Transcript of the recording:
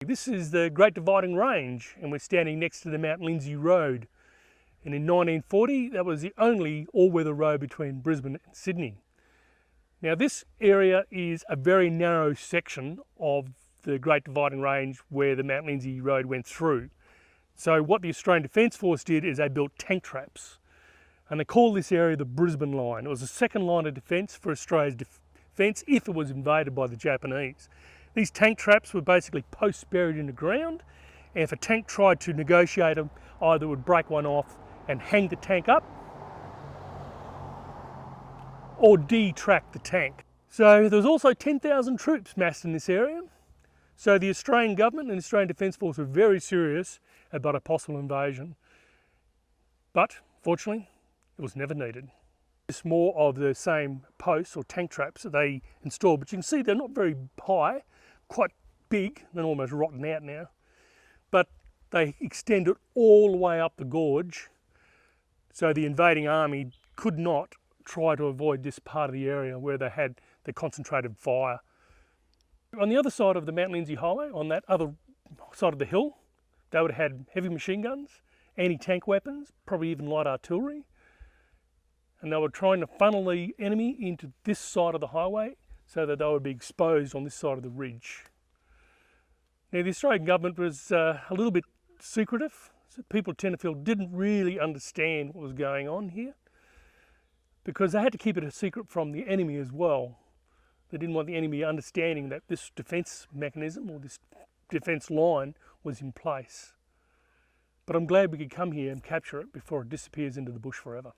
This is the Great Dividing Range, and we're standing next to the Mount Lindesay Road. And in 1940, that was the only all-weather road between Brisbane and Sydney. Now this area is a very narrow section of the Great Dividing Range where the Mount Lindesay Road went through. So what the Australian Defence Force did is they built tank traps. And they called this area the Brisbane Line. It was the second line of defence for Australia's defence if it was invaded by the Japanese. These tank traps were basically posts buried in the ground, and if a tank tried to negotiate them, either would break one off and hang the tank up, or detract the tank. So there was also 10,000 troops massed in this area. So the Australian government and the Australian Defence Force were very serious about a possible invasion. But fortunately, it was never needed. It's more of the same posts or tank traps that they installed, but you can see they're not very high, quite big, they're almost rotten out now. But they extended all the way up the gorge, so the invading army could not try to avoid this part of the area where they had the concentrated fire. On the other side of the Mount Lindesay Highway, on that other side of the hill, they would have had heavy machine guns, anti-tank weapons, probably even light artillery. And they were trying to funnel the enemy into this side of the highway so that they would be exposed on this side of the ridge. Now the Australian government was a little bit secretive, so people tend to feel didn't really understand what was going on here, because they had to keep it a secret from the enemy as well. They didn't want the enemy understanding that this defence mechanism or this defence line was in place. But I'm glad we could come here and capture it before it disappears into the bush forever.